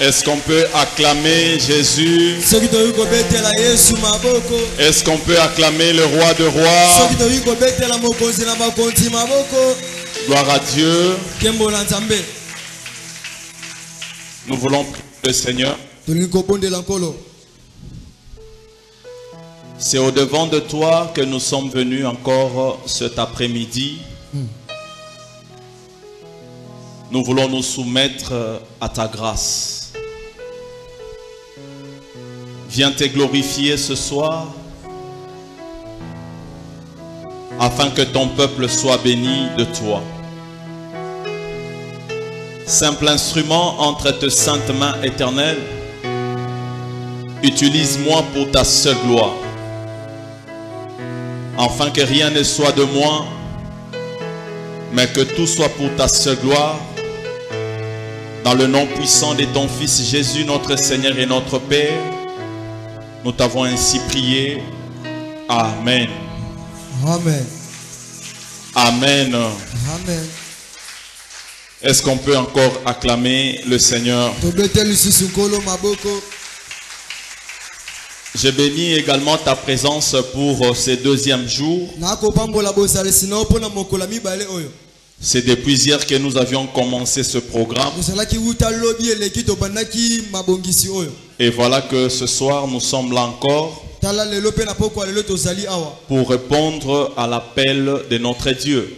Est-ce qu'on peut acclamer Jésus? Est-ce qu'on peut acclamer le roi de rois? Gloire à Dieu. Nous voulons prier le Seigneur. C'est au devant de toi que nous sommes venus encore cet après-midi. Nous voulons nous soumettre à ta grâce. Viens te glorifier ce soir, afin que ton peuple soit béni de toi. Simple instrument entre tes saintes mains éternelles, utilise-moi pour ta seule gloire, afin que rien ne soit de moi, mais que tout soit pour ta seule gloire. Dans le nom puissant de ton Fils Jésus, notre Seigneur et notre Père, nous t'avons ainsi prié. Amen. Amen. Amen. Amen. Est-ce qu'on peut encore acclamer le Seigneur? Je bénis également ta présence pour ce deuxième jour. C'est depuis hier que nous avions commencé ce programme. Et voilà que ce soir nous sommes là encore pour répondre à l'appel de notre Dieu.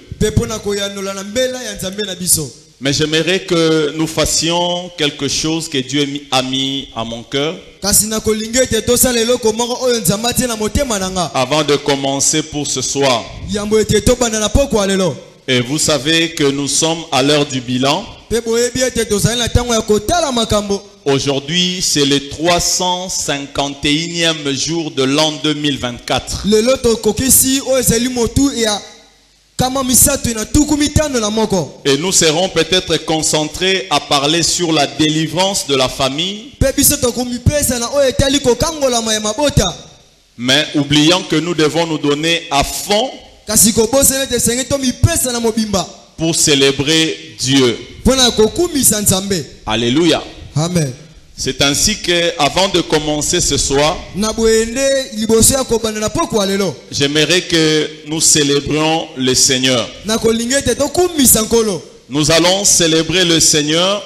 Mais j'aimerais que nous fassions quelque chose que Dieu a mis à mon cœur avant de commencer pour ce soir. Et vous savez que nous sommes à l'heure du bilan. Aujourd'hui, c'est le 351e jour de l'an 2024. Et nous serons peut-être concentrés à parler sur la délivrance de la famille. Mais oubliant que nous devons nous donner à fond pour célébrer Dieu. Alléluia. Amen. C'est ainsi que, avant de commencer ce soir, j'aimerais que nous célébrions le Seigneur. Nous allons célébrer le Seigneur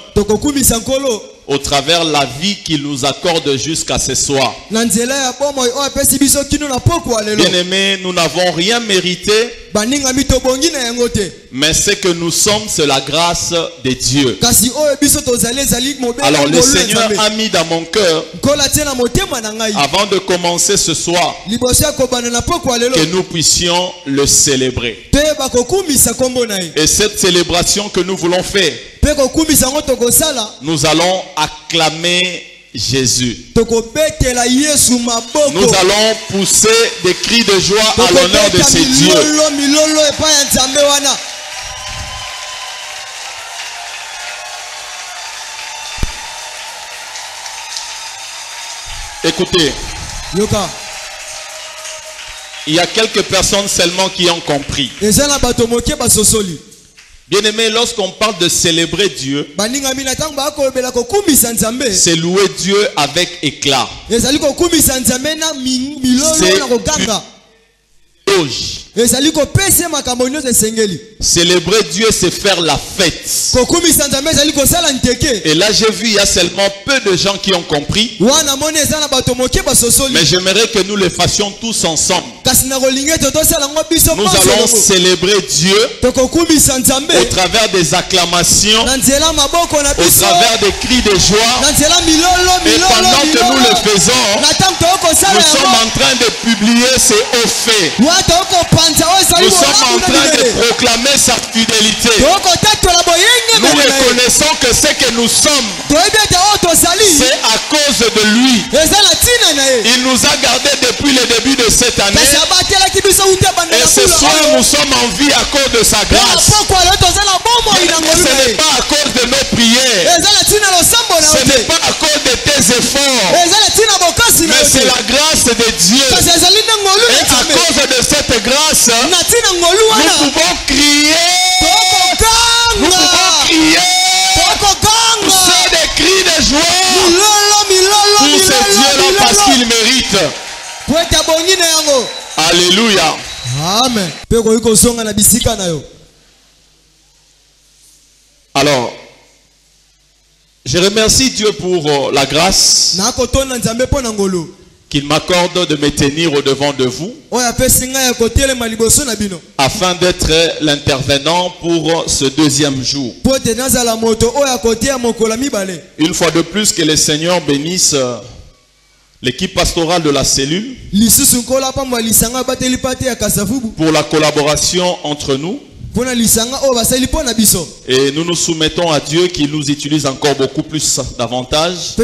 au travers de la vie qu'il nous accorde jusqu'à ce soir. Bien-aimés, nous n'avons rien mérité, mais ce que nous sommes, c'est la grâce de Dieu. Alors le Seigneur a mis dans mon cœur, avant de commencer ce soir, que nous puissions le célébrer. Et cette célébration que nous voulons faire, nous allons acclamer Jésus. Nous allons pousser des cris de joie à l'honneur de ces dieux. Écoutez, il y a quelques personnes seulement qui ont compris. Bien-aimé, lorsqu'on parle de célébrer Dieu, c'est louer Dieu avec éclat. C'est une éloge. Célébrer Dieu, c'est faire la fête. Et là, j'ai vu, il y a seulement peu de gens qui ont compris. Mais j'aimerais que nous le fassions tous ensemble. Nous allons célébrer Dieu au travers des acclamations, au travers des cris de joie. Et pendant que nous le faisons, nous sommes en train de publier ses hauts faits. Nous sommes en train de proclamer sa fidélité. Nous reconnaissons que ce que nous sommes, c'est à cause de lui. Il nous a gardés depuis le début de cette année. Et ce soir, nous sommes en vie à cause de sa grâce. Ce n'est pas à cause de nos prières. Ce n'est pas à cause de tes efforts. Mais c'est la grâce de Dieu. Et à cause de cette grâce, nous pouvons crier. Nous pouvons crier. Pousser des cris de joie. Alléluia. Amen. Alors, je remercie Dieu pour la grâce qu'il m'accorde de me tenir au devant de vous afin d'être l'intervenant pour ce deuxième jour. Une fois de plus, que le Seigneur bénisse l'équipe pastorale de la cellule pour la collaboration entre nous. Et nous nous soumettons à Dieu qui nous utilise encore beaucoup plus davantage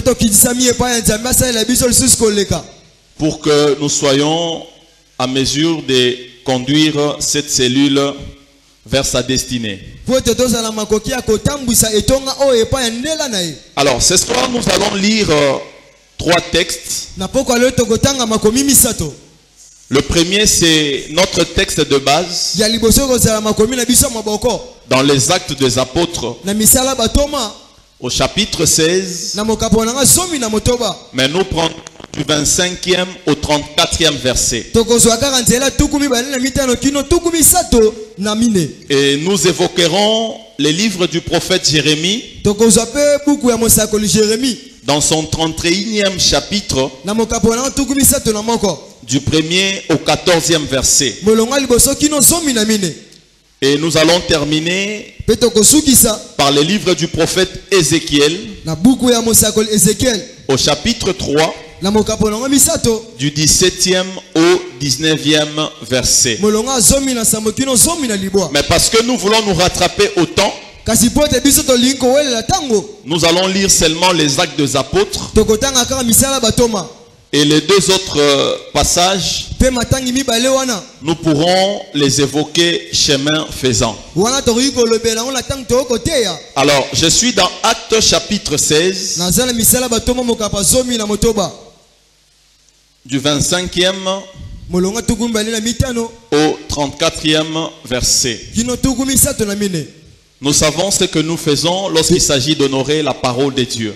pour que nous soyons à mesure de conduire cette cellule vers sa destinée. Alors ce soir nous allons lire 3 textes. Le premier, c'est notre texte de base dans les Actes des Apôtres au chapitre 16. Mais nous prenons du 25e au 34e verset. Et nous évoquerons les livres du prophète Jérémie dans son 31e chapitre, du 1er au 14e verset. Et nous allons terminer par les livres du prophète Ézéchiel au chapitre 3, du 17e au 19e verset. Mais parce que nous voulons nous rattraper au temps, nous allons lire seulement les Actes des Apôtres et les 2 autres passages, nous pourrons les évoquer chemin faisant. Alors, je suis dans Actes chapitre 16, du 25e au 34e verset. Nous savons ce que nous faisons lorsqu'il s'agit d'honorer la parole de Dieu.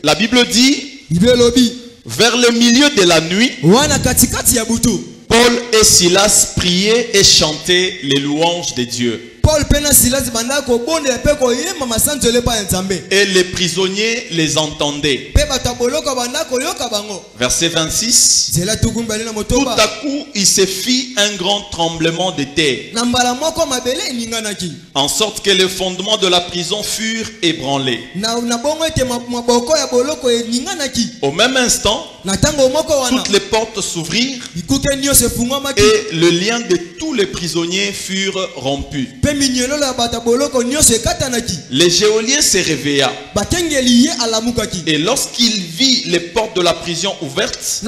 La Bible dit, vers le milieu de la nuit, Paul et Silas priaient et chantaient les louanges de Dieu. Et les prisonniers les entendaient. Verset 26. Tout à coup, il se fit un grand tremblement de terre, en sorte que les fondements de la prison furent ébranlés. Au même instant, toutes les portes s'ouvrirent et le lien de tous les prisonniers furent rompus. Le geôlier se réveilla et lorsqu'il vit les portes de la prison ouvertes,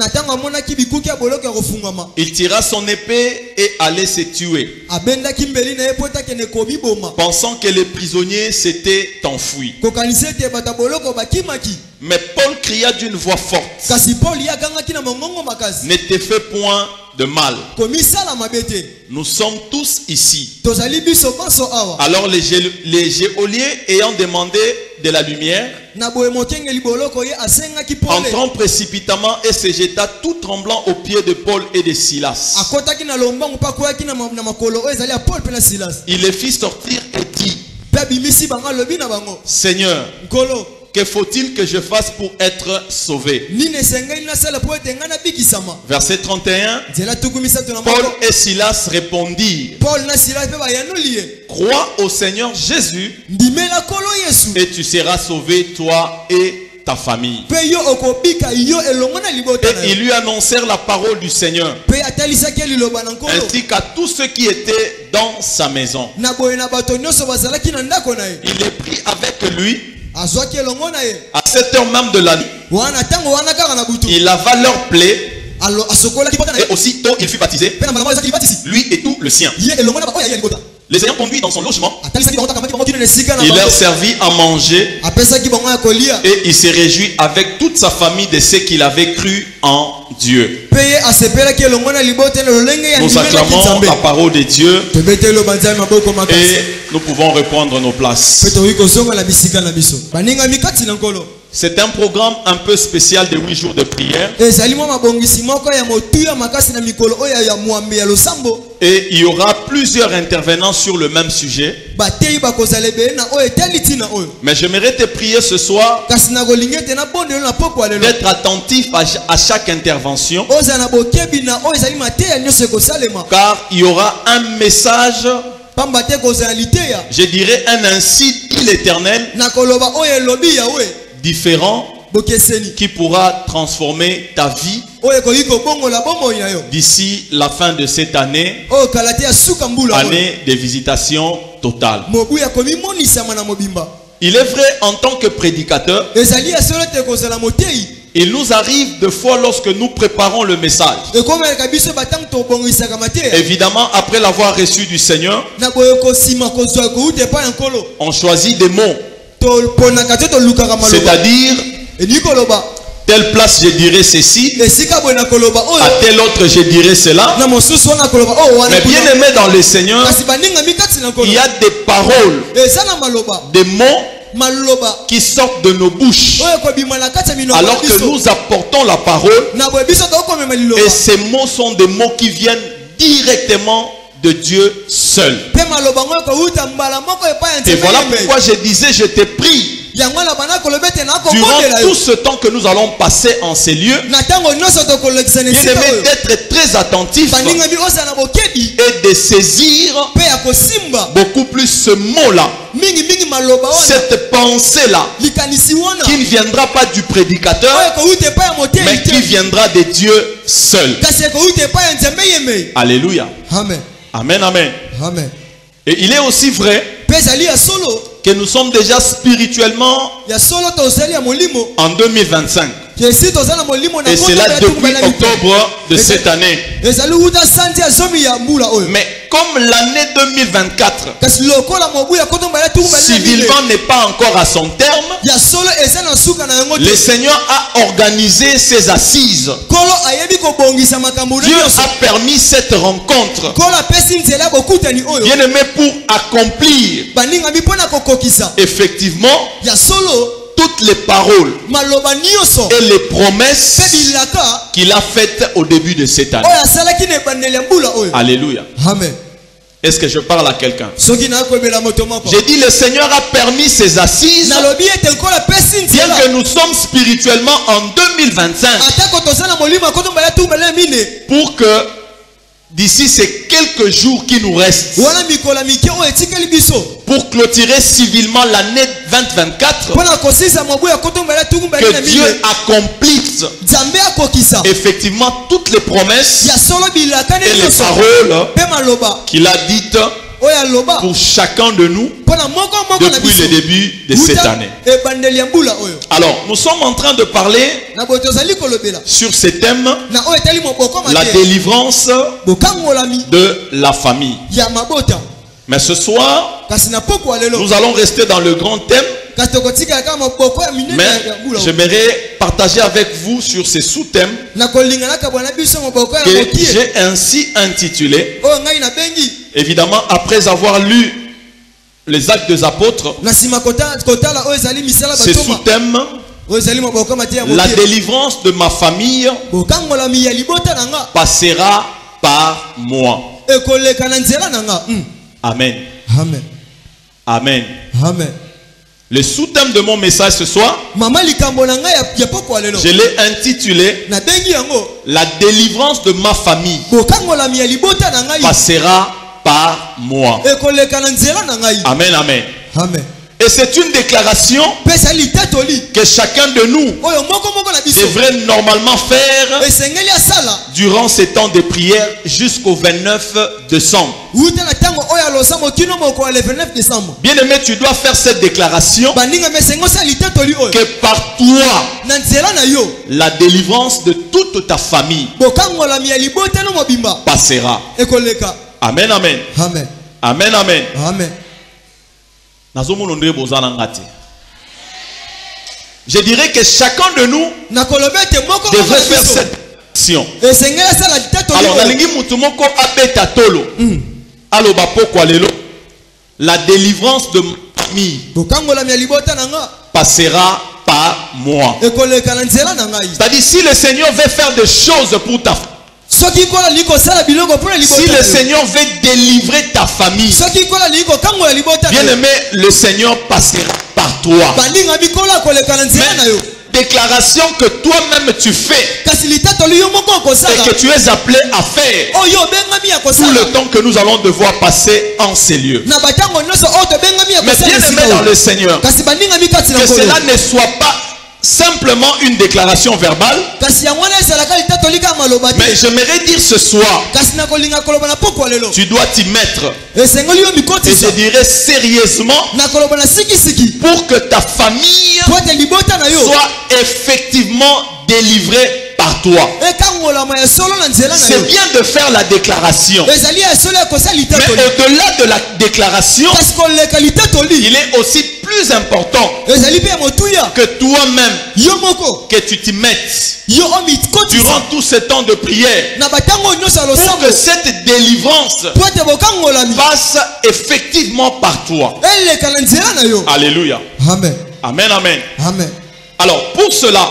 il tira son épée et allait se tuer, pensant que les prisonniers s'étaient enfuis. Mais Paul cria d'une voix forte, ne te fais point de mal. Nous sommes tous ici. Alors les geôliers ayant demandé de la lumière, entrant précipitamment et se jeta tout tremblant aux pieds de Paul et de Silas. Il les fit sortir et dit, Seigneur, que faut-il que je fasse pour être sauvé? Verset 31. Paul et Silas répondirent, crois au Seigneur Jésus et tu seras sauvé, toi et ta famille. Et ils lui annoncèrent la parole du Seigneur, ainsi qu'à tous ceux qui étaient dans sa maison. Il les prit avec lui. À cette heure même de la nuit, il lava leur plaie et aussitôt il fut baptisé, lui et tout le sien. Les ayant conduits dans son logement, il leur servit à manger et il se réjouit avec toute sa famille de ce qu'il avait cru en Dieu. Nous acclamons la parole de Dieu et nous pouvons reprendre nos places. C'est un programme un peu spécial de 8 jours de prière. Et il y aura plusieurs intervenants sur le même sujet. Mais j'aimerais te prier ce soir d'être attentif à chaque intervention. Car il y aura un message, je dirais un ainsi dit l'Éternel, différent, qui pourra transformer ta vie d'ici la fin de cette année, année de visitation totale. Il est vrai, en tant que prédicateur, il nous arrive de fois lorsque nous préparons le message, évidemment après l'avoir reçu du Seigneur, on choisit des mots, c'est-à-dire telle place je dirais ceci, à telle autre je dirais cela. Mais bien aimé dans le Seigneur, il y a des paroles, des mots qui sortent de nos bouches alors que nous apportons la parole, et ces mots sont des mots qui viennent directement de Dieu seul. Et voilà pourquoi je disais, je te prie, durant tout ce temps que nous allons passer en ces lieux, d'être très attentif et de saisir beaucoup plus ce mot-là, cette pensée-là, qui ne viendra pas du prédicateur, mais qui viendra de Dieu seul. Alléluia. Amen. Amen, amen. Amen. Et il est aussi vrai que nous sommes déjà spirituellement en 2025. Et c'est là depuis octobre de cette année. Mais comme l'année 2024 civilement n'est pas encore à son terme, le Seigneur a organisé ses assises. Dieu a permis cette rencontre, bien aimé, pour accomplir effectivement toutes les paroles et les promesses qu'il a faites au début de cette année. Alléluia. Amen. Est-ce que je parle à quelqu'un? J'ai dit, le Seigneur a permis ses assises, bien que nous sommes spirituellement en 2025, pour que d'ici ces quelques jours qui nous restent, pour clôturer civilement l'année 2024, que Dieu accomplisse effectivement toutes les promesses et les paroles qu'il a dites pour chacun de nous depuis le début de cette année. Alors, nous sommes en train de parler sur ce thème, la délivrance de la famille. Mais ce soir, nous allons rester dans le grand thème, mais j'aimerais partager avec vous sur ces sous-thèmes que j'ai ainsi intitulé, évidemment après avoir lu les Actes des Apôtres, ces sous-thèmes, la délivrance de ma famille passera par moi. Amen. Amen. Amen. Amen. Le sous-thème de mon message ce soir, je l'ai intitulé la délivrance de ma famille passera par moi. Amen, amen. Amen. Et c'est une déclaration que chacun de nous devrait normalement faire durant ces temps de prière jusqu'au 29 décembre. Bien aimé, tu dois faire cette déclaration que par toi, la délivrance de toute ta famille passera. Amen, amen. Amen. Amen, amen. Amen. Je dirais que chacun de nous devrait faire cette action. Alors, la délivrance de ma famille passera par moi. C'est-à-dire, si le Seigneur veut faire des choses pour ta famille, si le Seigneur veut délivrer ta famille, bien aimé, le Seigneur passera par toi. Mais déclaration que toi-même tu fais et que tu es appelé à faire tout le temps que nous allons devoir passer en ces lieux. Mais bien aimé dans le Seigneur, que cela ne soit pas simplement une déclaration verbale, mais j'aimerais dire ce soir, tu dois t'y mettre, et je dirais sérieusement, pour que ta famille soit effectivement délivrée par toi. C'est bien de faire la déclaration, mais au-delà de la déclaration, il est aussi plus important que toi-même que tu t'y mettes durant tout ce temps de prière pour que cette délivrance passe effectivement par toi. Alléluia. Amen. Amen, amen. Amen. Alors pour cela,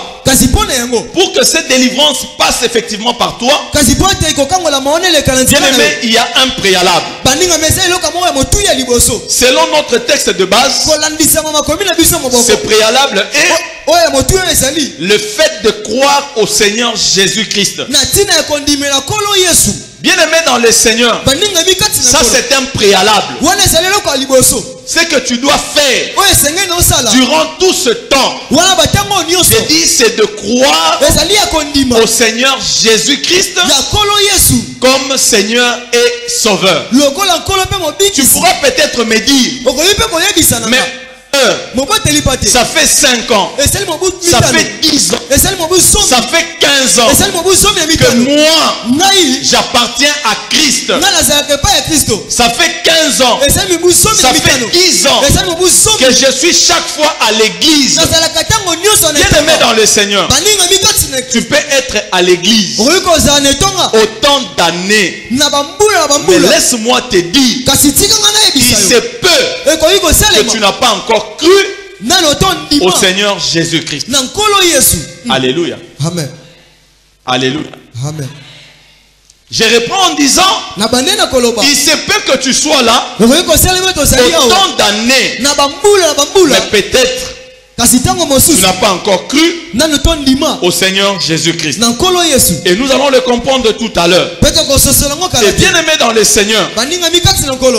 pour que cette délivrance passe effectivement par toi, bien aimé, il y a un préalable. Selon notre texte de base, ce préalable est le fait de croire au Seigneur Jésus-Christ. Bien aimé dans le Seigneur, ça c'est un préalable. Ce que tu dois faire durant tout ce temps, je dis, c'est de croire au Seigneur Jésus-Christ comme Seigneur et Sauveur. Tu pourras peut-être me dire, mais ça fait 5 ans, ça fait 10 ans, ça fait 15 ans que moi j'appartiens à Christ. Ça fait 15 ans, ça fait 10 ans que je suis chaque fois à l'église. Bien aimé dans le Seigneur, tu peux être à l'église autant d'années, mais laisse-moi te dire, il se peut que tu n'as pas encore cru au Seigneur Jésus-Christ. Alléluia. Amen. Alléluia. Amen. Je réponds en disant, il se peut que tu sois là autant d'années, mais peut-être tu n'as pas encore cru au Seigneur Jésus-Christ. Et nous allons le comprendre tout à l'heure. Et bien aimé dans le Seigneur,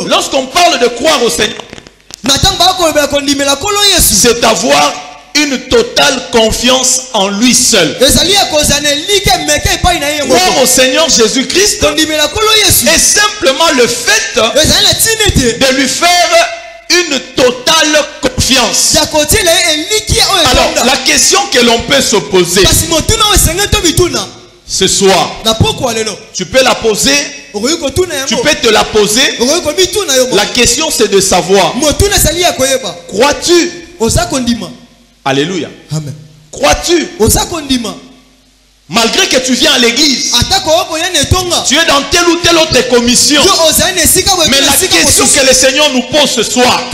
lorsqu'on parle de croire au Seigneur, c'est avoir une totale confiance en lui seul. Croire au Seigneur Jésus-Christ est simplement le fait de lui faire une totale confiance. Alors, la question que l'on peut se poser ce soir, tu peux la poser, tu peux te la poser. La question c'est de savoir, crois-tu? Alléluia. Amen. Crois-tu? Malgré que tu viens à l'église, tu es dans telle ou telle autre commission, mais la question que le Seigneur nous pose ce soir,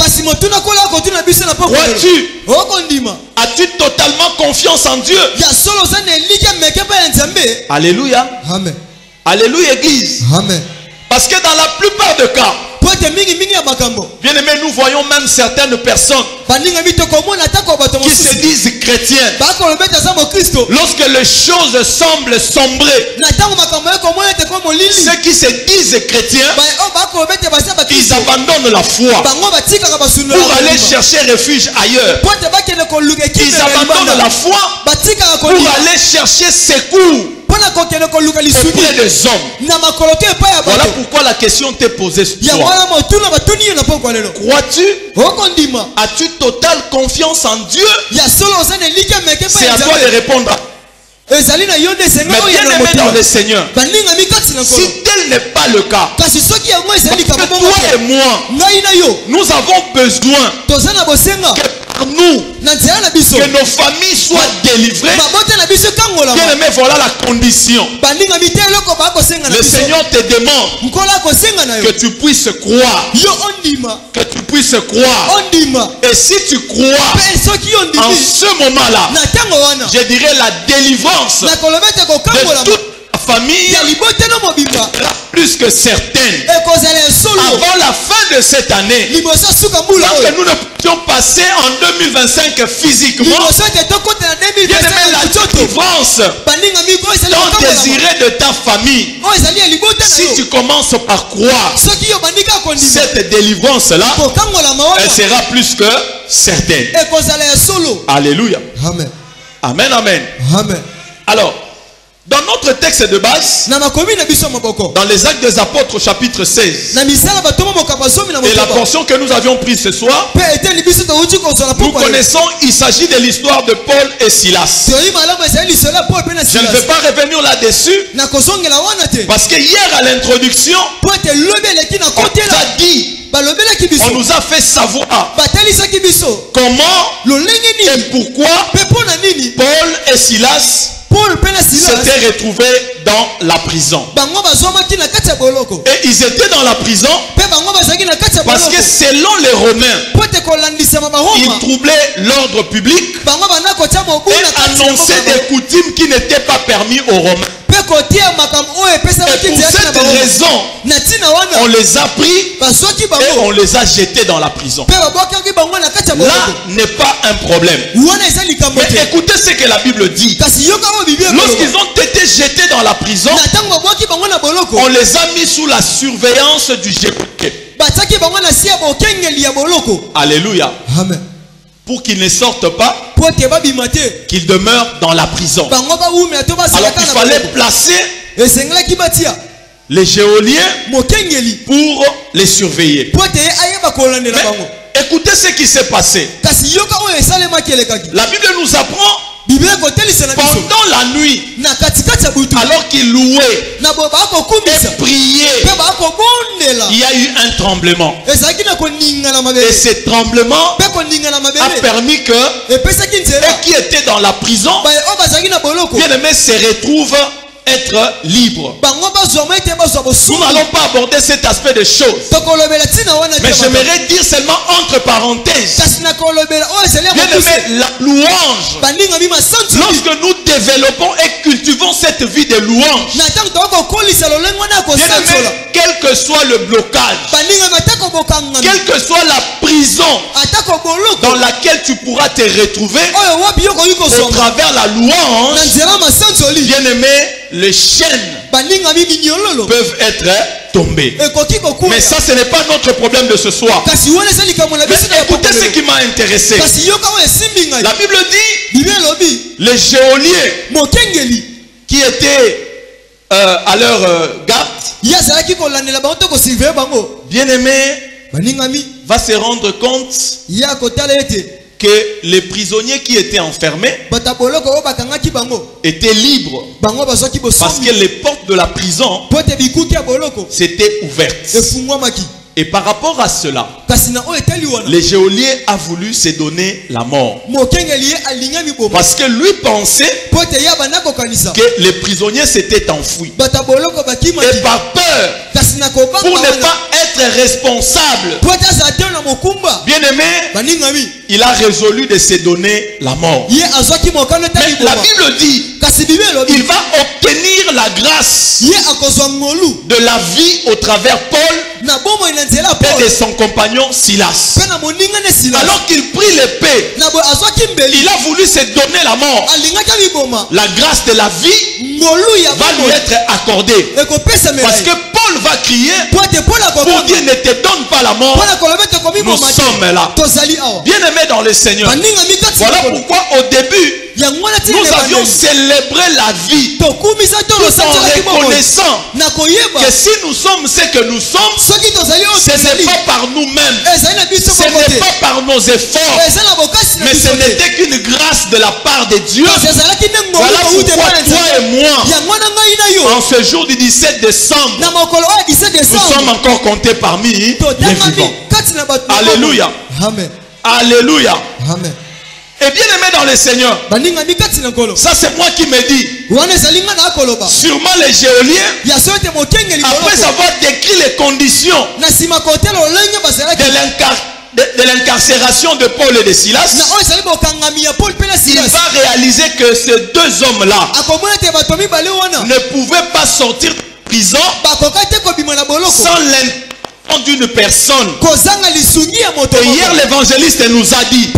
crois-tu? As-tu totalement confiance en Dieu? Alléluia. Amen. Alléluia, église. Amen. Parce que dans la plupart des cas, bien aimé, nous voyons même certaines personnes qui se disent chrétiens. Lorsque les choses semblent sombrer, ceux qui se disent chrétiens, ils abandonnent la foi pour aller chercher refuge ailleurs. Ils abandonnent la foi pour aller chercher secours auprès des hommes. Voilà pourquoi la question t'est posée ce soir. Crois-tu? As-tu totale confiance en Dieu? C'est à toi de répondre. Mais bien aimé dans le Seigneur, si tel n'est pas le cas, parce que toi et moi, nous avons besoin que par nous que nos familles soient délivrées. Bien aimé, voilà la condition. Le Seigneur te demande que tu puisses croire. Que tu puisses croire. Et si tu crois, en ce moment-là, je dirais la délivrance de toute la famille sera plus que certaine. Avant la fin de cette année, alors que nous ne pouvions passer en 2025 physiquement, bien aimé, la délivrance tant désirée de ta famille, si tu commences par croire, cette délivrance-là, elle sera plus que certaine. Alléluia. Amen. Amen, amen. Amen. Alors, dans notre texte de base, dans les Actes des Apôtres chapitre 16, et la portion que nous avions prise ce soir, nous connaissons, il s'agit de l'histoire de Paul et Silas. Je ne vais pas revenir là-dessus, parce que hier à l'introduction, on t'a dit, on nous a fait savoir comment et pourquoi Paul et Silas s'étaient retrouvés dans la prison. Et ils étaient dans la prison parce que selon les Romains, ils troublaient l'ordre public et annonçaient des coutumes qui n'étaient pas permis aux Romains. Et pour cette raison, on les a pris et on les a jetés dans la prison. Là n'est pas un problème. Mais écoutez ce que la Bible dit. Lorsqu'ils ont été jetés dans la prison, on les a mis sous la surveillance du geôlier. Alléluia. Amen. Pour qu'ils ne sortent pas, qu'ils demeurent dans la prison. Alors qu'il fallait placer les geôliers pour les surveiller. Mais écoutez ce qui s'est passé. La Bible nous apprend pendant la nuit, alors qu'ils louaient et priaient, il y a eu un tremblement. Et ce tremblement a permis que ceux qui étaient dans la prison, bien aimés, se retrouvent être libre. Nous n'allons pas aborder cet aspect de choses, mais j'aimerais dire seulement entre parenthèses, bien aimé, la louange, lorsque nous développons et cultivons cette vie de louange, bien aimé, quel que soit le blocage, quelle que soit la prison dans laquelle tu pourras te retrouver au travers la louange, bien aimé, les chaînes peuvent être tombées. Mais ça, ce n'est pas notre problème de ce soir. Mais écoutez ce qui m'a intéressé. La Bible dit, les geôliers qui étaient à leur garde, bien aimé, va se rendre compte que les prisonniers qui étaient enfermés étaient libres, parce que les portes de la prison s'étaient ouvertes. Et par rapport à cela, le geôlier a voulu se donner la mort, parce que lui pensait que les prisonniers s'étaient enfouis. Et par peur, pour ne pas être responsable, bien aimé, il a résolu de se donner la mort. Mais la Bible dit, il va obtenir la grâce de la vie au travers Paul et de son compagnon Silas. Alors qu'il prit l'épée, il a voulu se donner la mort. La grâce de la vie va lui être accordée, parce que Paul va crier pour dire, ne te donne pas la mort, nous sommes là. Bien aimé dans le Seigneur, voilà pourquoi au début nous avions célébré la vie, tout en reconnaissant que si nous sommes ce que nous sommes, ce n'est pas par nous-mêmes, ce n'est pas par nos efforts, mais ce n'était qu'une grâce de la part de Dieu. Voilà pourquoi toi et moi, en ce jour du 17 décembre, nous sommes encore comptés parmi les vivants. Alléluia. Amen. Alléluia. Amen. Et bien aimé dans le Seigneur, ça c'est moi qui me dis. Sûrement les géoliens, après avoir décrit les conditions de l'incarcération de Paul et de Silas, il va réaliser que ces deux hommes-là ne pouvaient pas sortir de prison sans l'intervention d'une personne. Et hier l'évangéliste nous a dit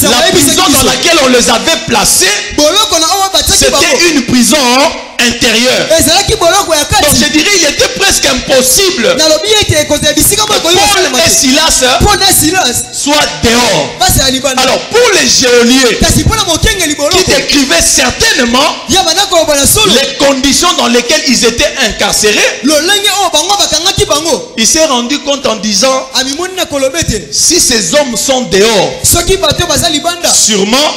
la prison dans laquelle on les avait placés, c'était une prison intérieure. Donc je dirais il était presque impossible que Paul et Silas soient dehors. Alors pour les geôliers qui décrivaient certainement les conditions dans lesquelles ils étaient incarcérés, il s'est rendu compte en disant, si ces hommes sont dehors, sûrement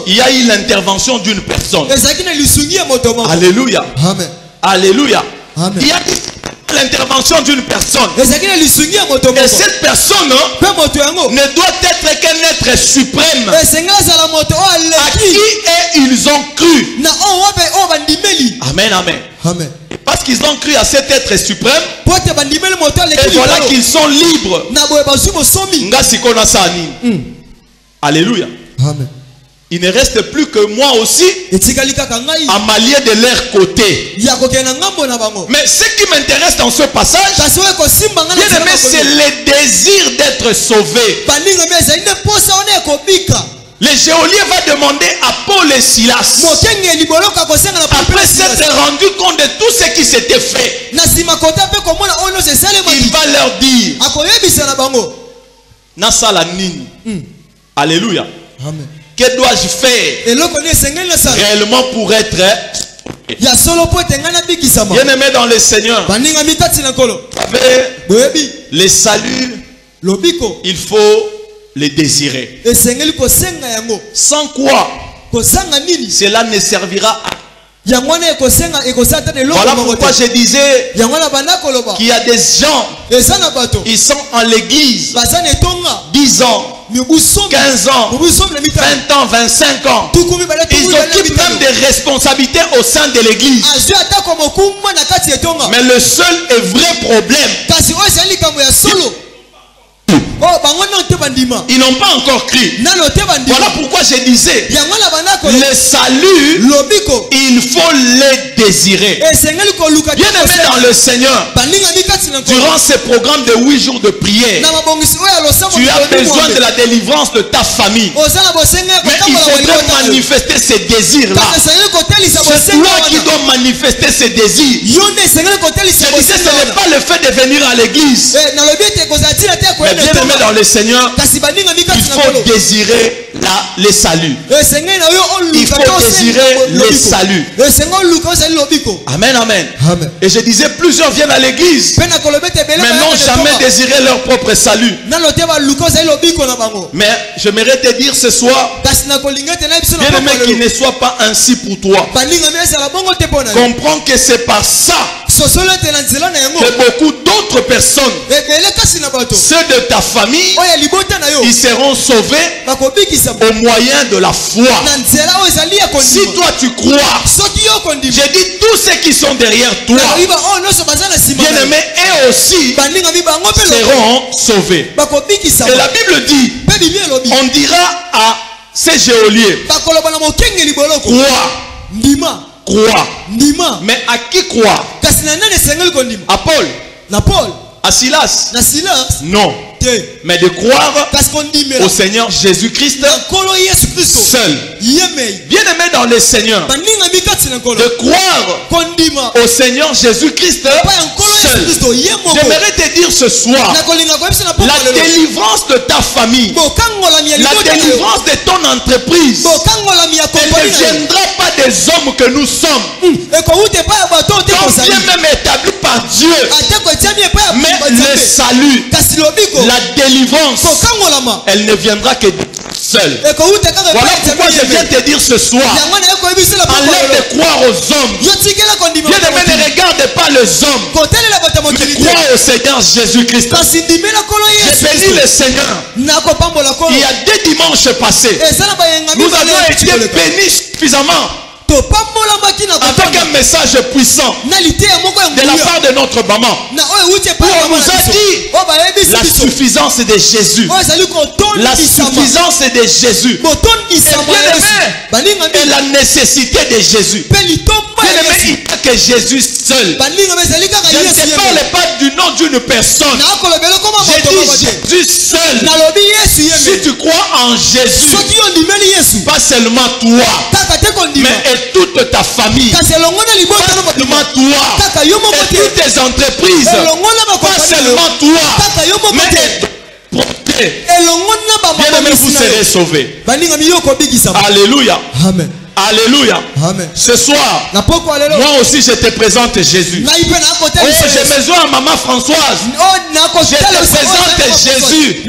il y a eu l'intervention d'une personne. Alléluia. Amen. Alléluia. Amen. Il y a l'intervention d'une personne. Et cette personne ne doit être qu'un être suprême à qui ils ont cru. Amen, amen. Amen. Parce qu'ils ont cru à cet être suprême, et voilà qu'ils sont libres. Alléluia. Amen. Il ne reste plus que moi aussi à m'allier de leur côté. Mais ce qui m'intéresse dans ce passage, bien aimé, c'est le désir d'être sauvé. Le geôlier va demander à Paul et Silas, après s'être rendu compte de tout ce qui s'était fait, il va leur dire, Nasala Nini. Alléluia. Amen. Que dois-je faire réellement pour être bien aimé dans le Seigneur? Les saluts, il faut les désirer. Sans quoi cela ne servira à. Voilà pourquoi je disais qu'il y a des gens, ils sont en l'église 10 ans, 15 ans, 20 ans, 25 ans. Ils occupent même des responsabilités au sein de l'église. Mais le seul et vrai problème, ils n'ont pas encore cru. Voilà pourquoi je disais, le salut, il faut le désirer. Bien aimé dans le Seigneur, durant ces programmes de 8 jours de prière, tu as besoin de la délivrance de ta famille. Mais il faudrait manifester ces désirs-là. C'est toi qui dois manifester ces désirs. Je disais, ce n'est pas le fait de venir à l'église. Mais bien aimé dans le Seigneur, il faut désirer les saluts. Il faut désirer les saluts. Amen, amen. Et je disais, plusieurs viennent à l'église, mais n'ont jamais désiré leur propre salut. Mais j'aimerais te dire ce soir, bien aimé, qu'il ne soit pas ainsi pour toi. Comprends que c'est par ça que beaucoup d'autres personnes, ceux de ta famille, ils seront sauvés au moyen de la foi. Si toi tu crois, j'ai dit tous ceux qui sont derrière toi, bien aimés, eux aussi seront sauvés. Et la Bible dit, on dira à ces geôliers, crois. Mais à qui croire? À Paul? À Silas? Non. Mais de croire au Seigneur Jésus-Christ seul. Bien aimé dans le Seigneur, de croire au Seigneur Jésus-Christ seul. J'aimerais te dire ce soir, la délivrance de ta famille, la délivrance de ton entreprise, elle ne viendra pas des hommes que nous sommes, donc bien même établi par Dieu. Mais le salut, la délivrance, elle ne viendra que seul. Voilà pourquoi je viens te dire ce soir, enlève de croire aux hommes. Bien-aimé, ne regarde pas les hommes, mais crois au Seigneur Jésus-Christ. J'ai béni le Seigneur. Il y a 2 dimanches passés, nous avons été bénis suffisamment avec un message puissant de la part de notre maman. On nous a dit la suffisance de Jésus. La suffisance de Jésus. Et la nécessité de Jésus. Bien-aimé, il n'y a que Jésus seul. Je ne parle pas du nom d'une personne. J'ai dit Jésus seul. Si tu crois en Jésus, pas seulement toi, mais et toute ta famille, pas seulement toi, et toutes tes entreprises, pas seulement toi, mais bien-aimé, vous serez sauvés. Alléluia. Amen. Alléluia. Amen. Ce soir, moi aussi je te présente Jésus. Oh, j'ai besoin de maman Françoise. Je te présente Jésus. Tu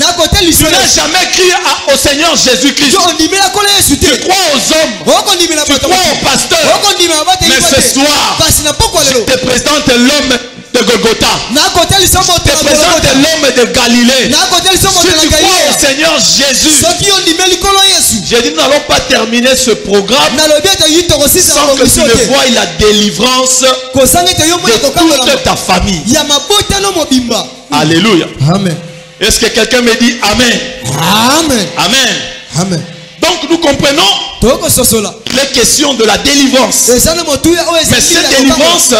n'as jamais crié au Seigneur Jésus-Christ. Tu crois aux hommes, tu crois aux pasteurs. Mais ce soir, je te présente l'homme de Golgotha. Je te présente l'homme de Galilée. Si tu crois au Seigneur Jésus, j'ai dit nous n'allons pas terminer ce programme sans que tu ne voies la délivrance de toute ta famille. Alléluia. Amen. Est-ce que quelqu'un me dit Amen? Amen. Amen. Amen. Donc nous comprenons les questions de la délivrance. Mais cette délivrance,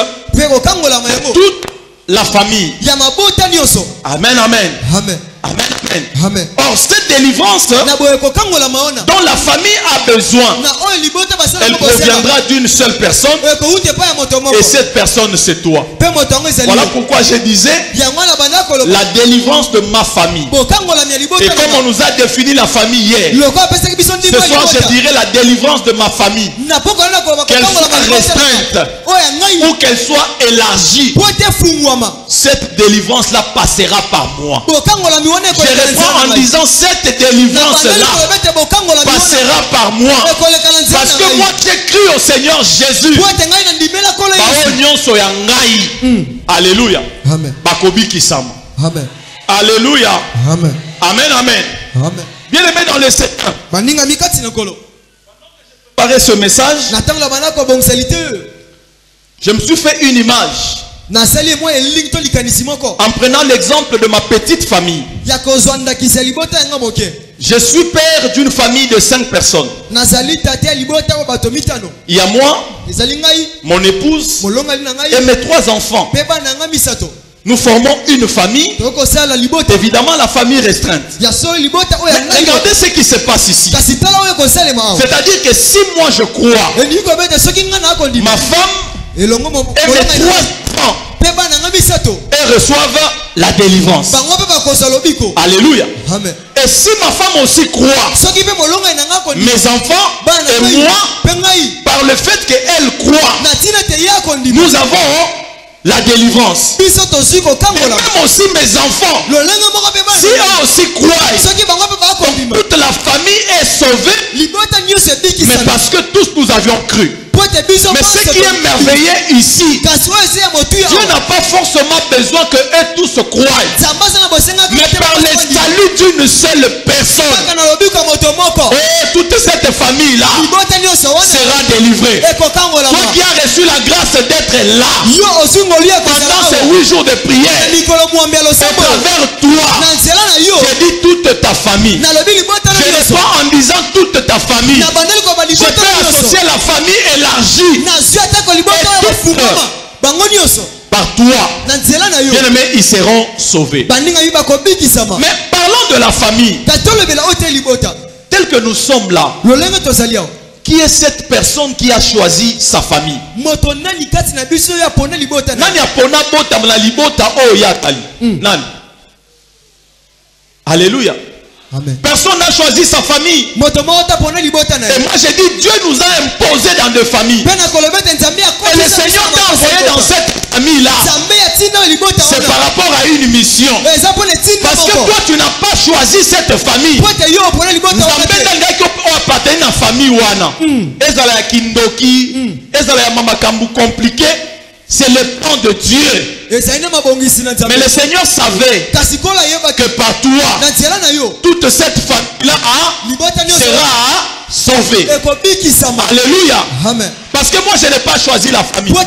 toute la famille. Amen, amen. Amen. Amen, amen. Amen. Or, cette délivrance dont la famille a besoin, elle proviendra d'une seule personne. Et cette personne, c'est toi. Voilà pourquoi je disais la délivrance de ma famille. Et comme on nous a défini la famille hier, ce soir je dirais la délivrance de ma famille. Qu'elle soit restreinte ou qu'elle soit élargie, cette délivrance-là passera par moi. Je reprends en disant cette délivrance-là passera par moi. Parce que moi j'ai cru au Seigneur Jésus. Alléluia. Amen. Amen. Alléluia. Amen. Amen, amen. Amen. Bien aimé dans le Seigneur. Par ce message, je me suis fait une image. En prenant l'exemple de ma petite famille. Je suis père d'une famille de 5 personnes. Il y a moi, mon épouse et mes 3 enfants. Nous formons une famille, évidemment la famille restreinte. Mais regardez ce qui se passe ici. C'est-à-dire que si moi je crois, ma femme et mes 3 enfants, elles reçoivent la délivrance. Alléluia. Amen. Et si ma femme aussi croit, mes enfants et moi, par le fait qu'elle croit, nous avons la délivrance. Et même aussi mes enfants, si eux aussi croient, toute la famille est sauvée, mais parce que tous nous avions cru. Mais ce qui est merveilleux ici, Dieu n'a pas forcément besoin que eux tous croient, mais par le salut d'une seule personne, toute cette famille-là sera délivrée. Toi qui as reçu la grâce d'être là pendant ces 8 jours de prière, à travers toi, j'ai dit toute ta famille. Je ne pas en disant toute ta famille. Je peux associer la famille élargie. Par toi, bien aimés, ils seront sauvés. Mais parlons de la famille. Tel que nous sommes là, qui est cette personne qui a choisi sa famille? Alléluia. Amen. Personne n'a choisi sa famille. Et moi j'ai dit Dieu nous a imposé dans deux familles. Et le Seigneur t'a envoyé dans cette famille là. C'est par rapport à une mission. Parce que toi tu n'as pas choisi cette famille. Appartenir à la famille wana. Ezala ya kindoki, ezala ya mamakambu compliqué. C'est le plan de Dieu. Mais le Seigneur savait que par toi, toute cette famille-là sera sauvée. Alléluia. Amen. Parce que moi je n'ai pas choisi la famille. Oh,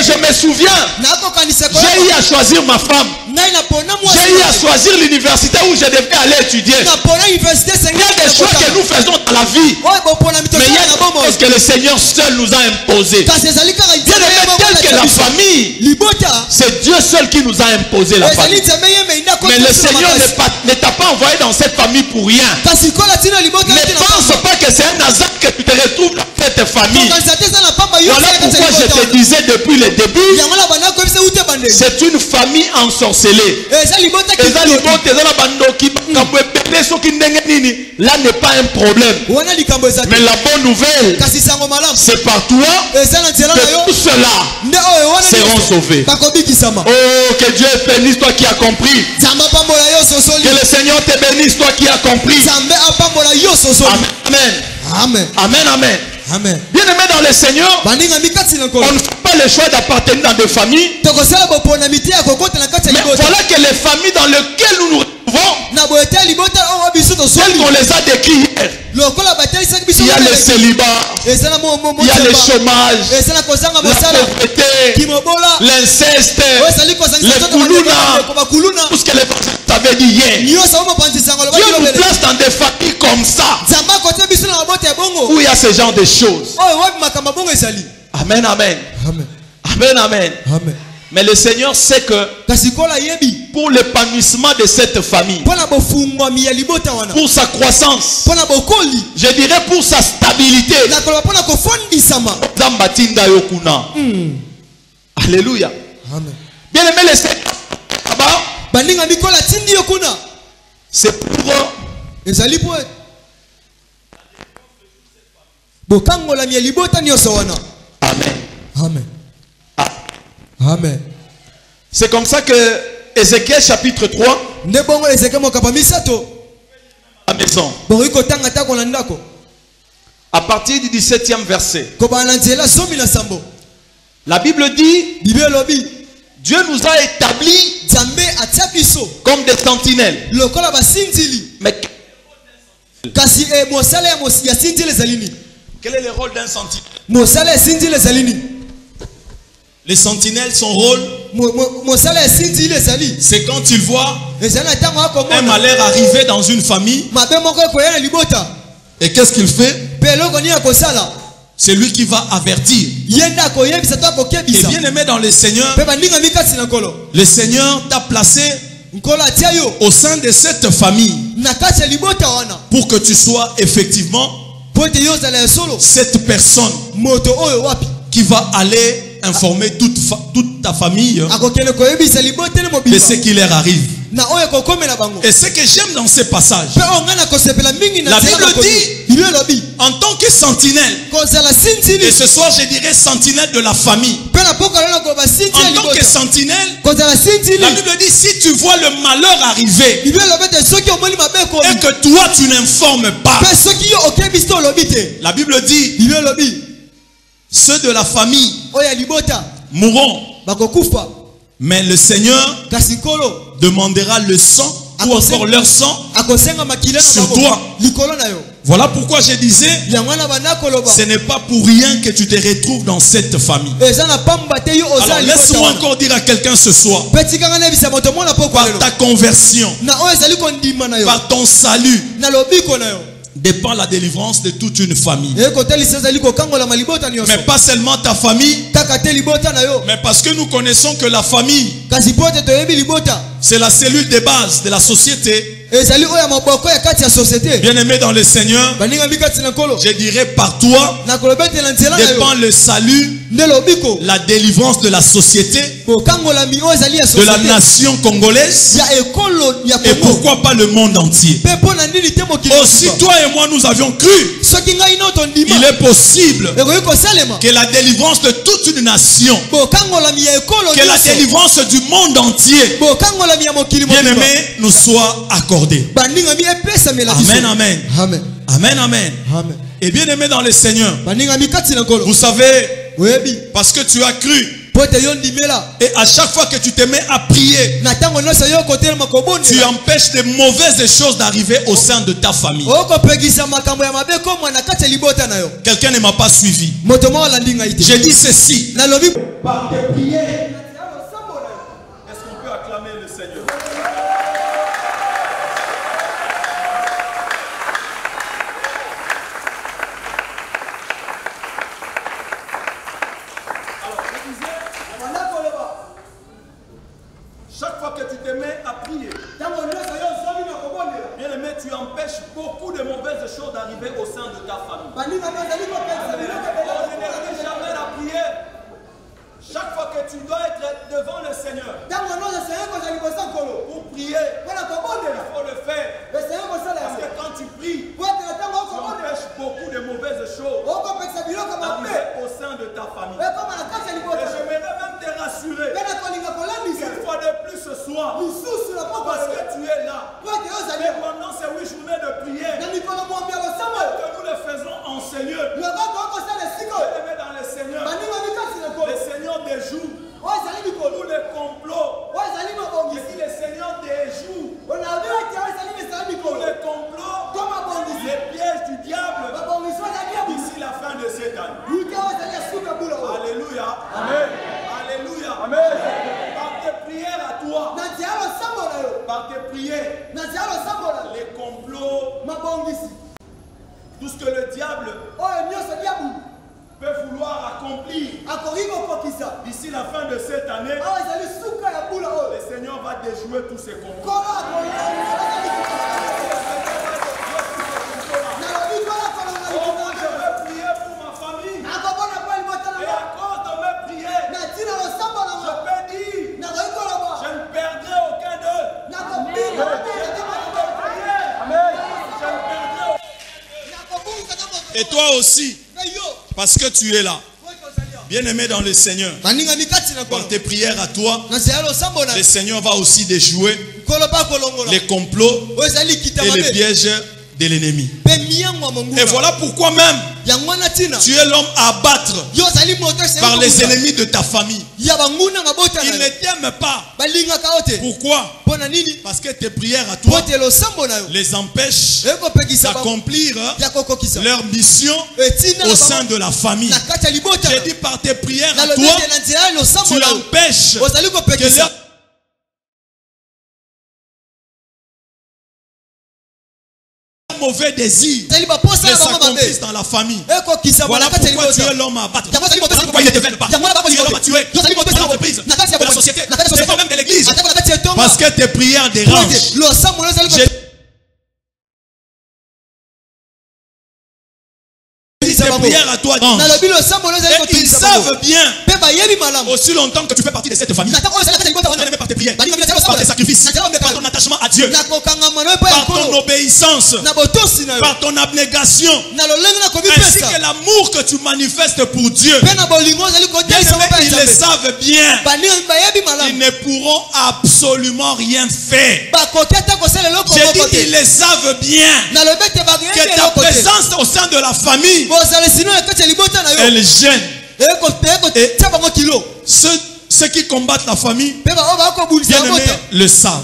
je me souviens, j'ai eu à choisir ma femme. J'ai eu à choisir l'université où je devais aller étudier. Il y a des choix que nous faisons dans la vie. Mais il y a des choses que le Seigneur seul nous a imposées. Bien aimé, tel que la famille, c'est Dieu seul qui nous a imposé la famille. Mais le Seigneur ne t'a pas envoyé dans cette famille pour rien. Ne pense pas que c'est un hasard que tu te retrouves dans cette famille. Voilà pourquoi je te disais depuis le début, c'est une famille ensorcelée. Là n'est pas un problème. Mais la bonne nouvelle, c'est par toi que tous ceux-là seront sauvés. Oh, que Dieu bénisse toi qui as compris. Que le Seigneur te bénisse toi qui as compris. Amen. Amen. Amen. Amen. Amen. Bien aimé dans le Seigneur, on ne fait pas le choix d'appartenir dans des familles. Mais voilà que les familles dans lesquelles nous nous retrouvons, telles qu'on les a décrites hier. Il y a le célibat, il y a le chômage, la pauvreté, l'inceste, le kuluna, tout ce que les personnes avaient dit hier. Dieu nous place dans des familles comme ça, où il y a ce genre de choses. Amen, amen. Amen, amen. Mais le Seigneur sait que pour l'épanouissement de cette famille, pour sa croissance, je dirais pour sa stabilité, alléluia. Bien aimé le Seigneur, c'est pour Amen. Amen. Amen. C'est comme ça que Ézéchiel chapitre 3, la maison, à partir du 17e verset, la Bible dit, Dieu nous a établis comme des sentinelles. Mais quel est le rôle d'un sentinelle? Les sentinelles, son rôle, c'est quand il voit un malheur arriver dans une famille. Et qu'est-ce qu'il fait? C'est lui qui va avertir. Et bien aimé dans le Seigneur, le Seigneur t'a placé au sein de cette famille pour que tu sois effectivement cette personne qui va aller informer toute ta famille de ce qui leur arrive. Et ce que j'aime dans ces passages, la Bible dit en tant que sentinelle, et ce soir je dirais sentinelle de la famille, en tant que sentinelle, la Bible dit si tu vois le malheur arriver et que toi tu n'informes pas, la Bible dit ceux de la famille mourront. Mais le Seigneur demandera le sang ou encore leur sang sur toi. Voilà pourquoi je disais, ce n'est pas pour rien que tu te retrouves dans cette famille. Alors laisse-moi encore dire à quelqu'un ce soir, par ta conversion, par ton salut, dépend la délivrance de toute une famille. Mais pas seulement ta famille, mais parce que nous connaissons que la famille, c'est la cellule de base de la société. Bien aimé dans le Seigneur, je dirais par toi dépend le salut, la délivrance de la société, de la nation congolaise, et pourquoi pas le monde entier. Aussi toi et moi nous avions cru il est possible que la délivrance de toute une nation, que la délivrance du monde entier Bien-aimé, nous soit accordé. Amen, amen. Amen. Amen, amen. Amen. Et bien-aimé dans le Seigneur, vous savez, parce que tu as cru, et à chaque fois que tu te mets à prier, tu empêches de mauvaises choses d'arriver au sein de ta famille. Quelqu'un ne m'a pas suivi. J'ai dit ceci. Par tes prières. Est-ce qu'on peut acclamer le Seigneur? Chaque fois que tu te mets à prier, bien aimé, tu empêches beaucoup de mauvaises choses d'arriver au sein de ta famille. On ne n'arrive jamais à prier. Chaque fois que tu dois être devant le Seigneur, pour prier, il faut le faire. Parce que quand tu pries, tu empêches beaucoup de mauvaises choses d'arriver au sein de ta famille. Et j'aimerais même te rassurer, une fois de plus ce soir, parce que tu es là, mais pendant ces 8 journées de prière, que nous le faisons en Seigneur, mais dans le Seigneur, le Seigneur des jours, tous les complots, je dis le Seigneur des jours, tous les complots, les pièges du diable, d'ici la fin de cette année. Alléluia. Amen. Alléluia. Amen. Par tes prières à toi, par tes prières, les complots, tout ce que le diable peut vouloir accomplir d'ici la fin de cette année, le Seigneur va déjouer tous ces complots. Je veux prier pour ma famille. Et à cause de mes prières, je peux dire, je ne perdrai aucun d'eux. Et toi aussi, parce que tu es là, bien-aimé dans le Seigneur, par tes prières à toi, le Seigneur va aussi déjouer les complots et les pièges de l'ennemi. Et voilà pourquoi même tu es l'homme à abattre par les ennemis de ta famille. Ils ne t'aiment pas. Pourquoi? Parce que tes prières à toi les empêchent d'accomplir leur mission au sein de la famille. J'ai dit par tes prières à toi, tu empêches que leur mauvais désir les s'accomplissent dans la famille. Voilà pourquoi tu es l'homme à battre. Voilà pourquoi il ne te veulent pas. Tu es l'homme à tuer dans l'entreprise, de la société, des fois même de l'église. Parce que tes prières dérangent. Tes prières à toi, et ils savent bien, aussi longtemps que tu fais partie de cette famille, par tes prières, par tes sacrifices, par ton attachement à Dieu, par ton obéissance, par ton abnégation, ainsi que l'amour que tu manifestes pour Dieu. Ils le savent bien. Ils ne pourront absolument rien faire. J'ai dit qu'ils le savent bien que ta présence au sein de la famille, elle gêne. Et ceux qui combattent la famille, bien-aimés, le savent.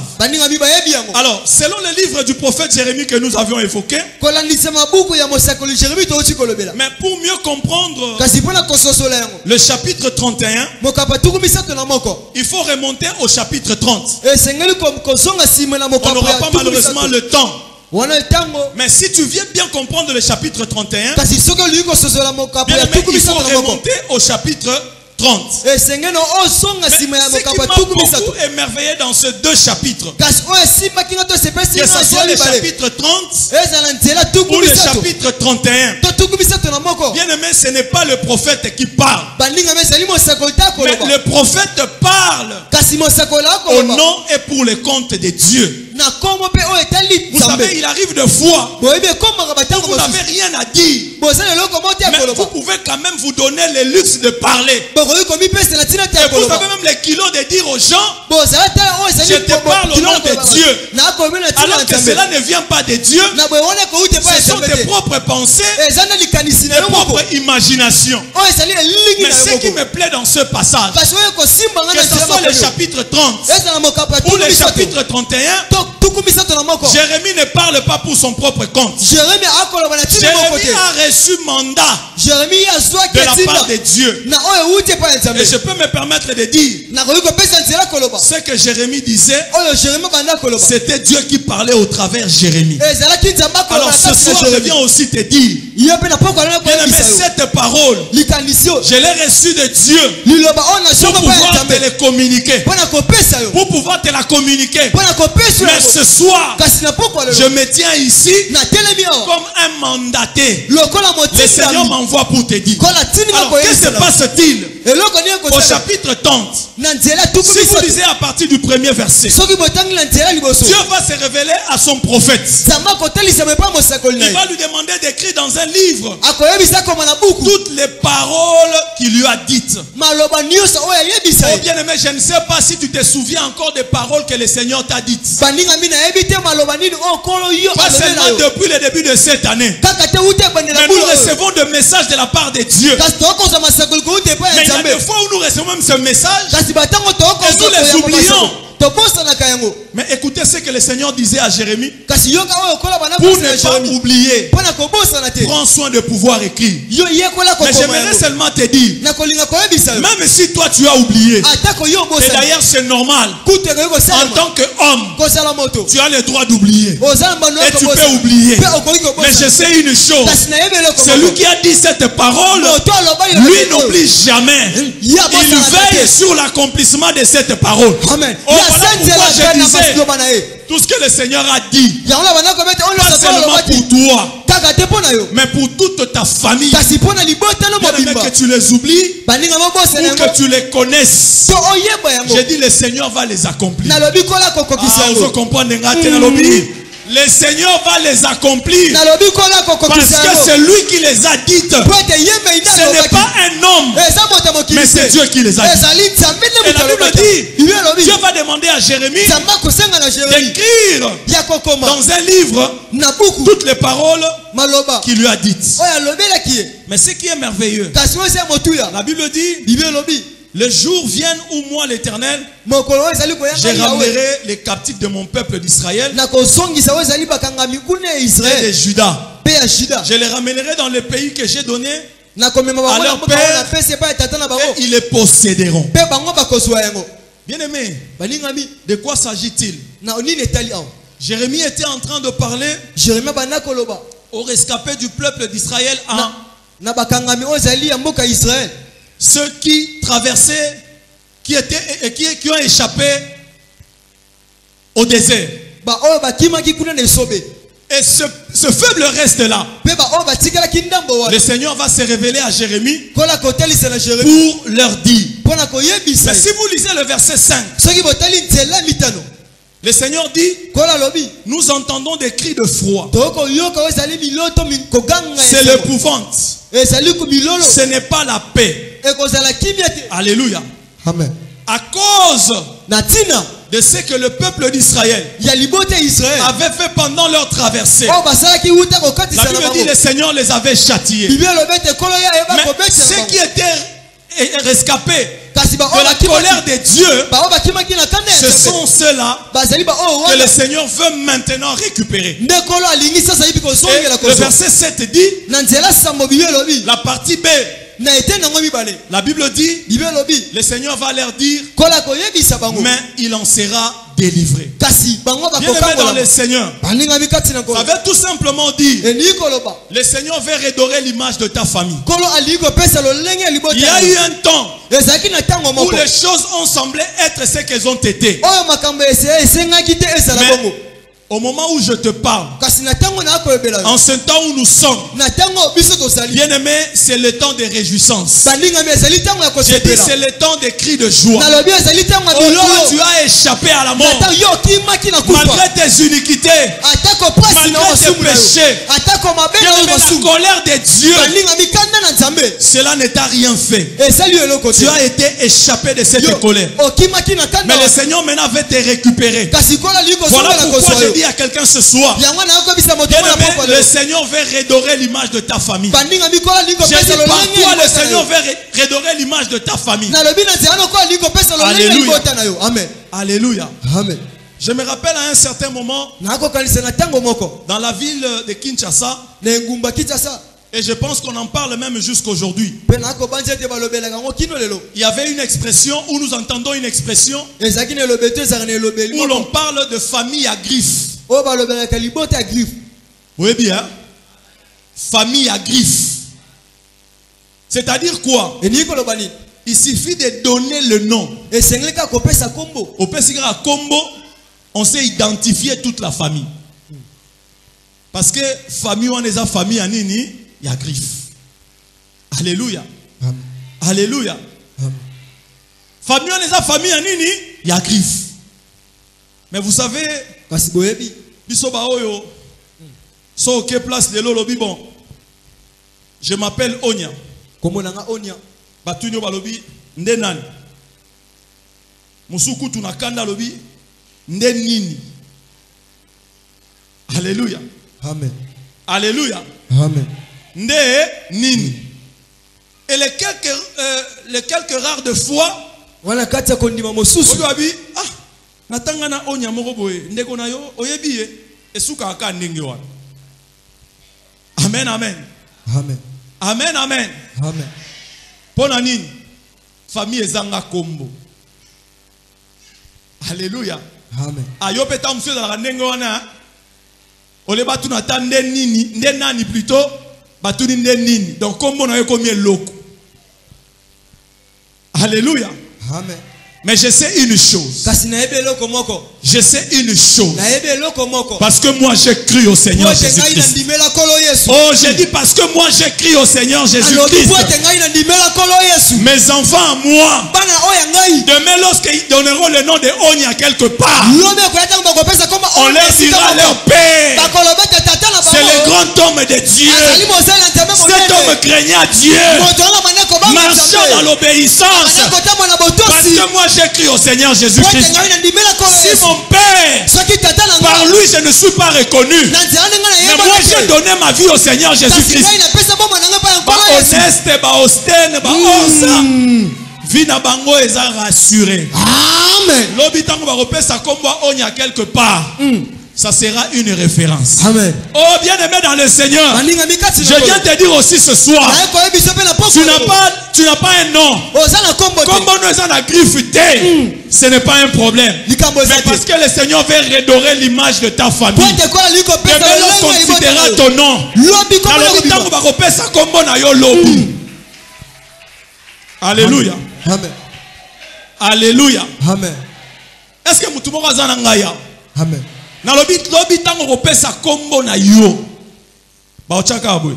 Alors, selon le livre du prophète Jérémie que nous avions évoqué, mais pour mieux comprendre le chapitre 31, il faut remonter au chapitre 30. On n'aura pas malheureusement le temps. Mais si tu viens bien comprendre le chapitre 31, bien aimé, il faut remonter au chapitre 30. Mais ce qui m'a beaucoup émerveillé dans ces deux chapitres, que ce soit le chapitre 30 ou le chapitre 31, bien aimé, ce n'est pas le prophète qui parle, mais le prophète parle au nom et pour le compte de Dieu. Vous savez, il arrive de fois où vous n'avez rien à dire, mais vous pouvez quand même vous donner le luxe de parler. Et vous avez même les kilos de dire aux gens, je te parle au nom de Dieu, alors que cela ne vient pas de Dieu. Ce sont tes propres pensées, tes propres imaginations. Mais ce qui me plaît dans ce passage, que ce soit le chapitre 30 ou le chapitre 31, Jérémie ne parle pas pour son propre compte. Jérémie a reçu mandat de la part de Dieu. Et je peux me permettre de dire, ce que Jérémie disait, c'était Dieu qui parlait au travers Jérémie. Alors ce soir, je viens aussi te dire, bien-aimé, cette parole, je l'ai reçue de Dieu pour pouvoir te les communiquer. Pour pouvoir te la communiquer. Mais ce soir, je me tiens ici comme un mandaté. Le Seigneur m'envoie pour te dire. Alors, qu'est-ce qui se passe-t-il au chapitre 30? Si vous lisez à partir du premier verset, Dieu va se révéler à son prophète. Il va lui demander d'écrire dans un livre toutes les paroles qu'il lui a dites. Oh bien-aimé, je ne sais pas si tu te souviens encore des paroles que le Seigneur t'a dites. Pas seulement depuis le début de cette année, mais nous recevons des messages de la part de Dieu. Mais il y a des fois où nous recevons même ce message et nous les oublions. Mais écoutez ce que le Seigneur disait à Jérémie. Pour ne pas oublier, prends soin de pouvoir écrire. Mais j'aimerais seulement te dire, même si toi tu as oublié, et d'ailleurs c'est normal, en tant qu'homme, tu as le droit d'oublier. Et tu peux oublier. Mais je sais une chose, celui qui a dit cette parole, lui n'oublie jamais. Il veille sur l'accomplissement de cette parole. Amen. Voilà pourquoi je disais, tout ce que le Seigneur a dit, pas seulement pour toi, mais pour toute ta famille, bien que tu les oublies ou que tu les connaisses, j'ai dit le Seigneur va les accomplir. Vous comprenez? Le Seigneur va les accomplir parce que c'est lui qui les a dites. Ce n'est pas un homme, mais c'est Dieu qui les a dites. Et la Bible dit, Dieu va demander à Jérémie d'écrire dans un livre toutes les paroles qu'il lui a dites. Mais ce qui est merveilleux, la Bible dit, le jour vient où moi l'Éternel, je ramènerai les captifs de mon peuple d'Israël et de Juda. Je les ramènerai dans le pays que j'ai donné à leur père et ils les posséderont. Bien-aimé, de quoi s'agit-il? Jérémie était en train de parler aux rescapés du peuple d'Israël, ceux qui traversaient, qui ont échappé au désert. Et ce faible reste là. Le Seigneur va se révéler à Jérémie pour leur dire. Mais si vous lisez le verset 5, le Seigneur dit, nous entendons des cris de froid. C'est l'épouvante. Ce n'est pas la paix. Alléluia. Amen. À cause de ce que le peuple d'Israël avait fait pendant leur traversée, la Bible dit le Seigneur les avait châtiés. Mais ceux qui étaient rescapés de la colère de Dieu, ce sont ceux-là que le Seigneur veut maintenant récupérer. Et le verset 7 dit, la partie B, la Bible dit, le Seigneur va leur dire, mais il en sera délivré. Bien-aimé dans le Seigneur, ça veut tout simplement dire, le Seigneur veut redorer l'image de ta famille. Il y a eu un temps où les choses ont semblé être ce qu'elles ont été. Mais Au moment où je te parle, en ce temps où nous sommes, bien aimé, c'est le temps de réjouissance. J'ai dit c'est le temps des cris de joie. Oh, tu as échappé à la mort. Malgré tes iniquités, malgré tes péchés, bien aimé, la colère de Dieu, cela ne t'a rien fait. Tu as été échappé de cette colère. Mais le Seigneur maintenant veut te récupérer. Voilà pourquoi je dis à quelqu'un ce soir, le Seigneur veut redorer l'image de ta famille. J'ai dit par toi le Seigneur veut redorer l'image de ta famille. Alléluia. Alléluia. Amen. Je me rappelle à un certain moment, dans la ville de Kinshasa, et je pense qu'on en parle même jusqu'aujourd'hui. Il y avait une expression, où nous entendons une expression, où l'on parle de famille à griffes. Oui bien. Famille à griffes. C'est-à-dire quoi? Il suffit de donner le nom. Au Pessigara Combo, on sait identifier toute la famille. Parce que famille, on est à famille à Nini, il y a griffes. Alléluia. Amen. Alléluia. Amen. Famille, on est à famille à Nini, il y a griffes. Mais vous savez, so quelle place de l'olobi bon. Je m'appelle Onya. Comment on Onya? Batunyo balobi ndenan. Musuku tunakanda lobi ndenini. Alléluia. Amen. Alléluia. Amen. Nde nini. Et les quelques rares de fois, voilà katia kondima mosusu. Obi ah natangana Onya moko boye ndeko na yo oyebi esuka aka ndenge wana. Amen amen. Amen. Amen amen. Amen. Pona nini famille ezanga kombo. Alléluia. Amen. Ayo peta monsieur dans la ndenge wana ole batu na tande nini nde nani plutôt batu ni nde nini donc kombo na yo komi loko. Alléluia. Amen. Mais je sais une chose. Je sais une chose. Parce que moi j'ai cru au Seigneur Jésus-Christ. Oh, j'ai dit parce que moi j'ai cru au Seigneur Jésus-Christ. Mes enfants à moi, demain lorsqu'ils donneront le nom de Onya quelque part, on leur dira leur père. C'est le grand homme de Dieu. Cet homme craignait Dieu, marchant dans l'obéissance. Parce que moi j'ai cru au Seigneur Jésus-Christ. Si mon père, par lui je ne suis pas reconnu, mais moi j'ai donné ma vie au Seigneur Jésus-Christ. Ba honnête, ba austère, ba osa. Vie na bango est rassurée. Amen. Lobi tango ba repesa kombo onya quelque part. Ça sera une référence. Amen. Oh bien-aimé dans le Seigneur, je viens te dire aussi ce soir, tu n'as pas un nom. Comme on est en agriffité, ce n'est pas un problème. Mais parce que le Seigneur veut redorer l'image de ta famille. Demain, considérera ton nom. Alléluia. Amen. Alléluia. Amen. Est-ce que mutumo kazana ngaya? Amen. Na lobi tango kopesa kombo na yo ba ochaka abwe.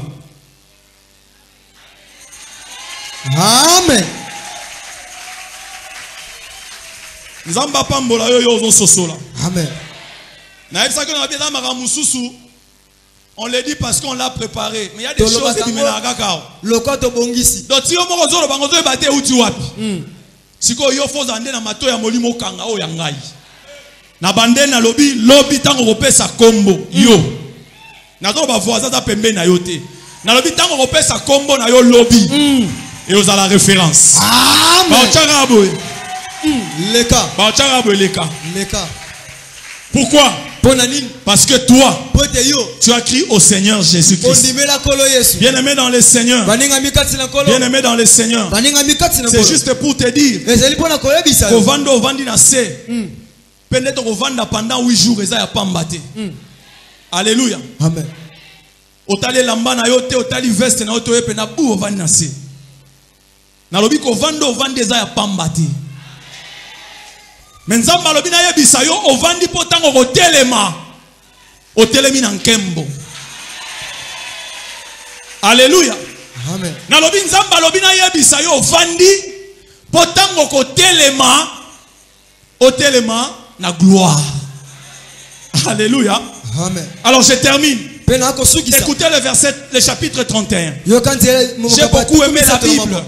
Amen. Nzamba pambola yo yo zo sosola. Amen. Na ebisa que na bien maka mususu, on le dit parce qu'on l'a préparé, mais il y a des choses qui me nakaka. Lokoto bongisi. Donc si on moko zo bango zo bate uti wapi. Siko yo foza ande na mato ya molimo kanga o ya ngai. Na bande na lobi tango kopesa kombo yo. Na to ba voisin za pembe na yo te. Na lobi tango kopesa kombo na yo lobi. Et aux à la référence. Amen. Leka. Pourquoi? Parce que toi, tu as crié au Seigneur Jésus-Christ. Bien-aimé dans le Seigneur. Bien-aimé dans le Seigneur. C'est juste pour te dire. Kovando vandi na se. Peut-être kovanda pendant 8 jours eza ya pambate. Alléluia. Amen. Otali lamba na yote, otali veste na yote pe na bu vandi na se. Na lobi kovando vandi eza ya pambate. Menzamba lobi na yebisa yo ovandi potango kotelema Otelemi na nkembo. Alléluia. Amen. Nalobi nzamba lobi na yebisa yo vandi potango ko telema na gloire. Alléluia. Amen. Alors je termine. Écoutez le chapitre 31. J'ai beaucoup aimé la Bible.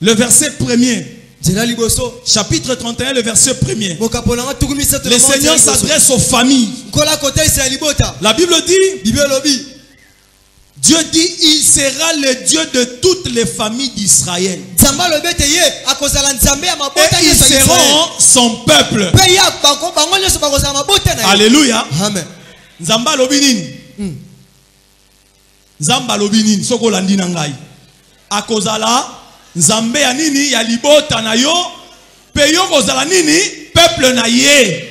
Le verset 1er. Chapitre 31, le verset 1er. Le Seigneur s'adresse aux familles. La Bible dit, Dieu dit, il sera le Dieu de toutes les familles d'Israël. Et ils seront son peuple. Alléluia. Amen. Nzamba lobinini. Nzamba lobinini. Soko landi na ngai. Akozala nzambe ya nini ya libota na yo. Pe yo kozala nini peuple na ye.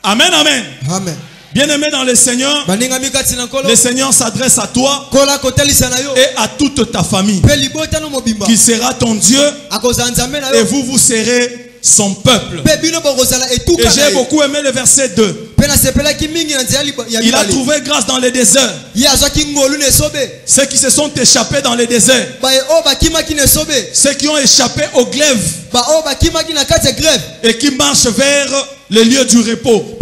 Amen, amen. Amen. Bien-aimé dans le Seigneur, le Seigneur s'adresse à toi et à toute ta famille, qui sera ton Dieu, et vous serez son peuple. Et j'ai beaucoup aimé le verset 2. Il a trouvé grâce dans le désert. Ceux qui se sont échappés dans le désert, ceux qui ont échappé au glaive et qui marchent vers le lieu du repos.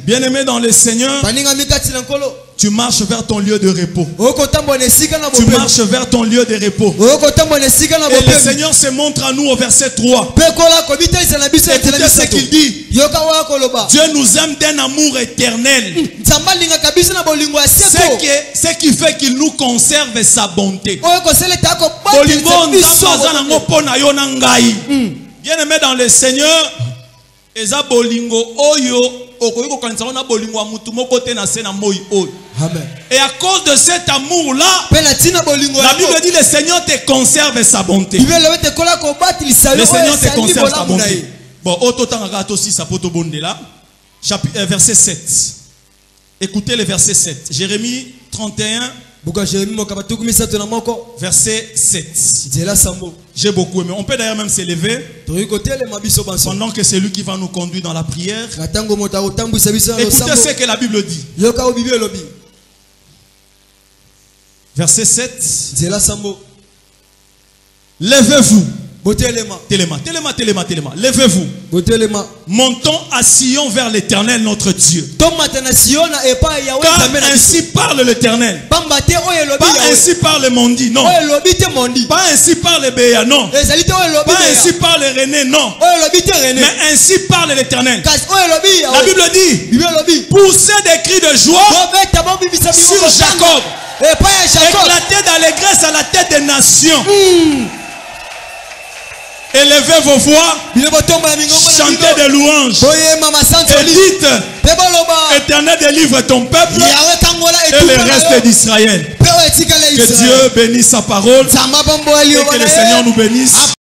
Bien-aimé dans le Seigneur, tu marches vers ton lieu de repos. Tu marches vers ton lieu de repos. Et le Seigneur se montre à nous au verset 3. Écoutez ce qu'il dit. Dieu nous aime d'un amour éternel. Ce qui fait qu'il nous conserve sa bonté. Bien-aimé dans le Seigneur, eza bolingo oyo okoyiko kanisa ona bolingo wa mutu moko te na se na moi oyo. Amen. Et à cause de cet amour là, la Bible dit le Seigneur te conserve sa bonté. Le Seigneur te conserve sa bonté. Bon, ototanga to si sapoto bondela. Chapitre verset 7. Écoutez le verset 7. Jérémie 31 verset 7. J'ai beaucoup aimé. On peut d'ailleurs même s'élever pendant que c'est lui qui va nous conduire dans la prière. Écoutez ce que la Bible dit. Verset 7. Levez-vous. Téléma. Levez-vous. Montons à Sion vers l'Éternel notre Dieu. Car ainsi parle l'Éternel. Pas ainsi parle Mondi, non. Pas ainsi parle Béa, non. Pas ainsi parle René, non. Mais ainsi parle l'Éternel. La Bible dit, poussez des cris de joie sur Jacob. Éclatez d'allégresse à la tête des nations. Élevez vos voix, chantez des louanges et dites, Éternel délivre ton peuple et le reste d'Israël. Que Dieu bénisse sa parole et que le Seigneur nous bénisse.